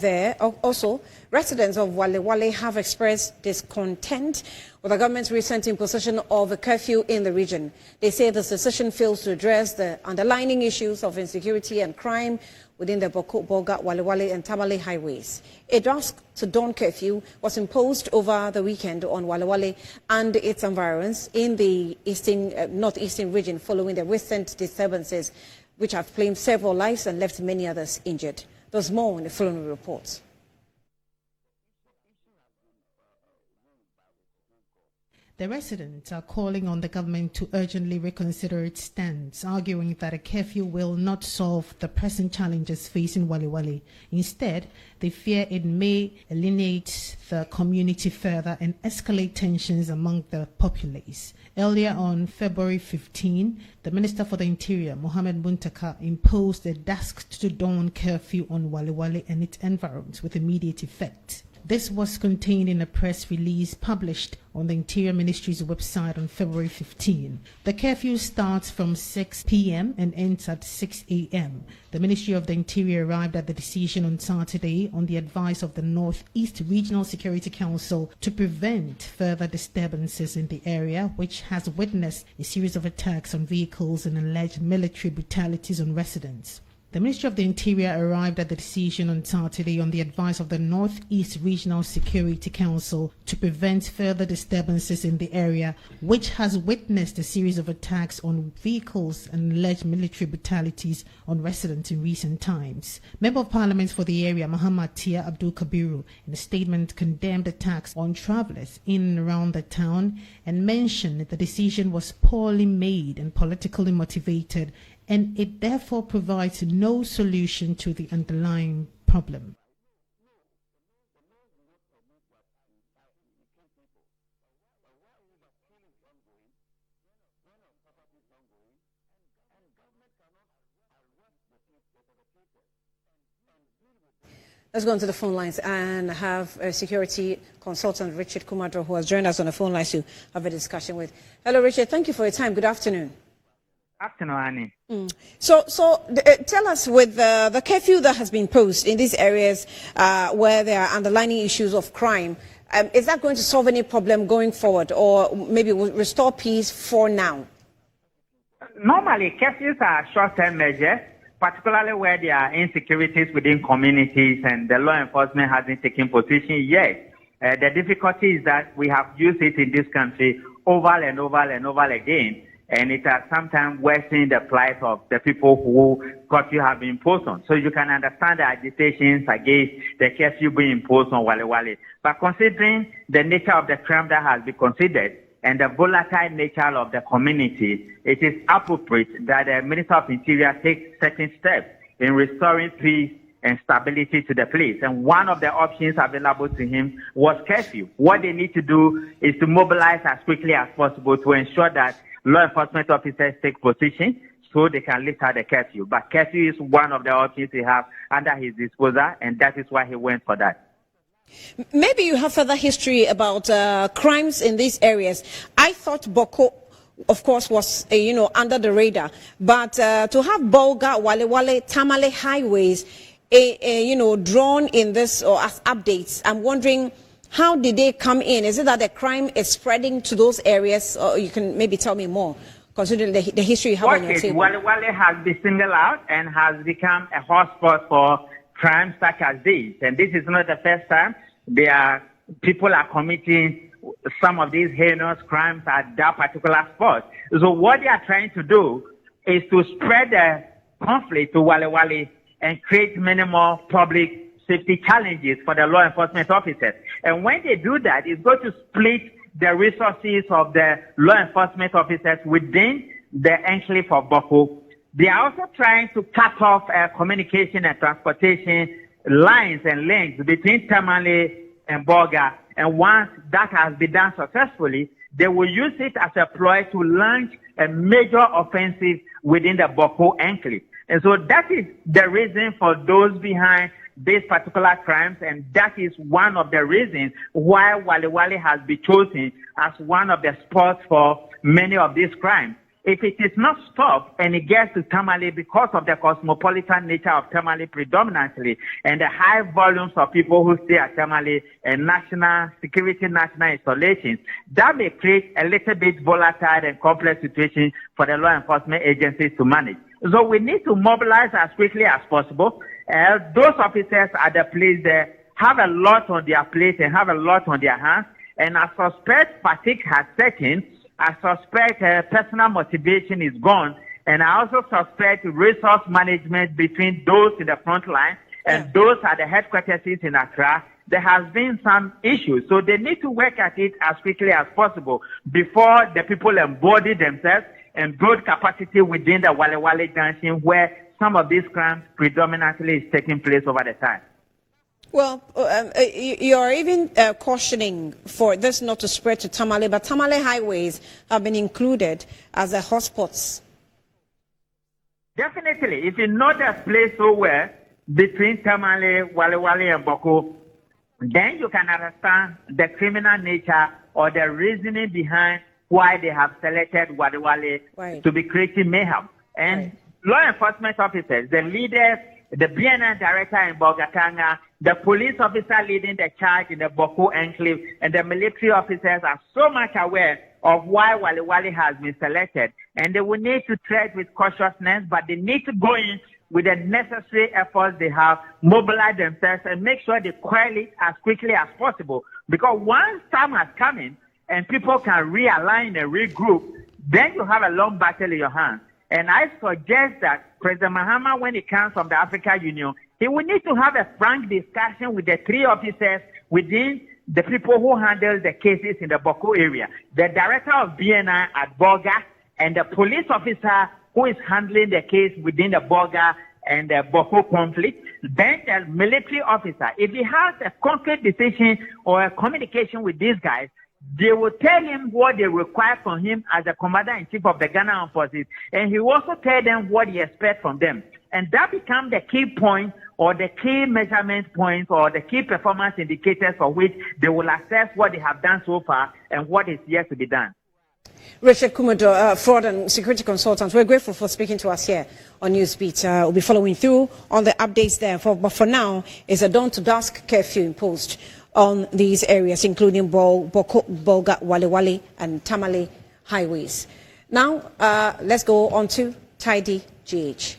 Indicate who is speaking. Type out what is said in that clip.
Speaker 1: There, also, residents of Walewale have expressed discontent with the government's recent imposition of a curfew in the region. They say this decision fails to address the underlying issues of insecurity and crime within the Boko, Bolga, Walewale and Tamale highways. A dusk to dawn curfew was imposed over the weekend on Walewale and its environs in the northeastern region following the recent disturbances which have claimed several lives and left many others injured. There's more in the following reports.
Speaker 2: The residents are calling on the government to urgently reconsider its stance, arguing that a curfew will not solve the present challenges facing Walewale. Instead, they fear it may alienate the community further and escalate tensions among the populace. Earlier on February 15, the Minister for the Interior, Mohammed Muntaka, imposed a dusk to dawn curfew on Walewale and its environs with immediate effect. This was contained in a press release published on the Interior Ministry's website on February 15. The curfew starts from 6 p.m. and ends at 6 a.m. The Ministry of the Interior arrived at the decision on Saturday on the advice of the Northeast Regional Security Council to prevent further disturbances in the area, which has witnessed a series of attacks on vehicles and alleged military brutalities on residents. The Ministry of the Interior arrived at the decision on Saturday on the advice of the Northeast Regional Security Council to prevent further disturbances in the area, which has witnessed a series of attacks on vehicles and alleged military brutalities on residents in recent times. Member of Parliament for the area, Muhammad Tia Abdul Kabiru, in a statement condemned attacks on travellers in and around the town and mentioned that the decision was poorly made and politically motivated, and it therefore provides no solution to the underlying problem.
Speaker 1: Let's go on to the phone lines and have a security consultant, Richard Kumadro, who has joined us on the phone lines to have a discussion with. Hello, Richard. Thank you for your time. Good afternoon.
Speaker 3: Afternoon, Annie.
Speaker 1: So tell us, with the curfew that has been posed in these areas where there are underlying issues of crime, is that going to solve any problem going forward, or maybe will restore peace for now?
Speaker 3: Normally, curfews are short-term measures, particularly where there are insecurities within communities and the law enforcement hasn't taken position yet. The difficulty is that we have used it in this country over and over and over again, and it has sometimes worsened the plight of the people who curfew have been imposed on. So you can understand the agitations against the curfew being imposed on Walewale. But considering the nature of the crime that has been considered and the volatile nature of the community, it is appropriate that the Minister of Interior takes certain steps in restoring peace and stability to the place. And one of the options available to him was curfew. What they need to do is to mobilize as quickly as possible to ensure that law enforcement officers take position so they can lift out the curfew. But curfew is one of the options he has under his disposal, and that is why he went for that.
Speaker 1: Maybe you have further history about crimes in these areas. I thought Boko, of course, was under the radar, but to have Bolga, Walewale, Tamale highways, drawn in this or as updates, I'm wondering, how did they come in? Is it that the crime is spreading to those areas? Or you can maybe tell me more, considering the history you have on your table.
Speaker 3: Walewale has been singled out and has become a hotspot for crimes such as this. And this is not the first time people are committing some of these heinous crimes at that particular spot. So what they are trying to do is to spread the conflict to Walewale and create minimal public safety challenges for the law enforcement officers. And when they do that, it's going to split the resources of the law enforcement officers within the enclave of Boko. They are also trying to cut off communication and transportation lines and links between Tamale and Bolga. And once that has been done successfully, they will use it as a ploy to launch a major offensive within the Boko enclave. And so that is the reason for those behind these particular crimes, and that is one of the reasons why Walewale has been chosen as one of the spots for many of these crimes. If it is not stopped and it gets to Tamale because of the cosmopolitan nature of Tamale predominantly and the high volumes of people who stay at Tamale and national installations, that may create a little bit volatile and complex situation for the law enforcement agencies to manage. So we need to mobilize as quickly as possible. Those officers at the place there have a lot on their plate and have a lot on their hands. And I suspect fatigue has set in. I suspect personal motivation is gone. And I also suspect resource management between those in the front line and those at the headquarters in Accra. There has been some issues. So they need to work at it as quickly as possible before the people embody themselves and build capacity within the Walewale Junction where some of these crimes predominantly is taking place over the time.
Speaker 1: Well, you're even cautioning for this not to spread to Tamale, but Tamale highways have been included as the hotspots.
Speaker 3: Definitely. If you know that place so well between Tamale, Walewale, and Boko, then you can understand the criminal nature or the reasoning behind why they have selected Walewale to be creating mayhem. And law enforcement officers, the leaders, the BNN director in Bogatanga, the police officer leading the charge in the Boko enclave, and the military officers are so much aware of why Walewale has been selected. And they will need to tread with cautiousness, but they need to go in with the necessary efforts they have, mobilize themselves, and make sure they quell it as quickly as possible. Because once time has come in and people can realign and regroup, then you have a long battle in your hands. And I suggest that President Mahama, when he comes from the African Union, he will need to have a frank discussion with the three officers within the people who handle the cases in the Boko area, the director of BNI at Boga, and the police officer who is handling the case within the Boga and the Boko conflict, then the military officer. If he has a concrete decision or a communication with these guys, they will tell him what they require from him as the commander-in-chief of the Ghana Armed Forces, and he will also tell them what he expects from them. And that becomes the key point or the key measurement points or the key performance indicators for which they will assess what they have done so far and what is yet to be done.
Speaker 1: Richard Kumodo, fraud and security consultant, we're grateful for speaking to us here on Newsbeat. We'll be following through on the updates there. But for now, it's a dawn to dusk curfew imposed on these areas, including Boko, Bolga, Walewale, and Tamale highways. Now, let's go on to Tidy GH.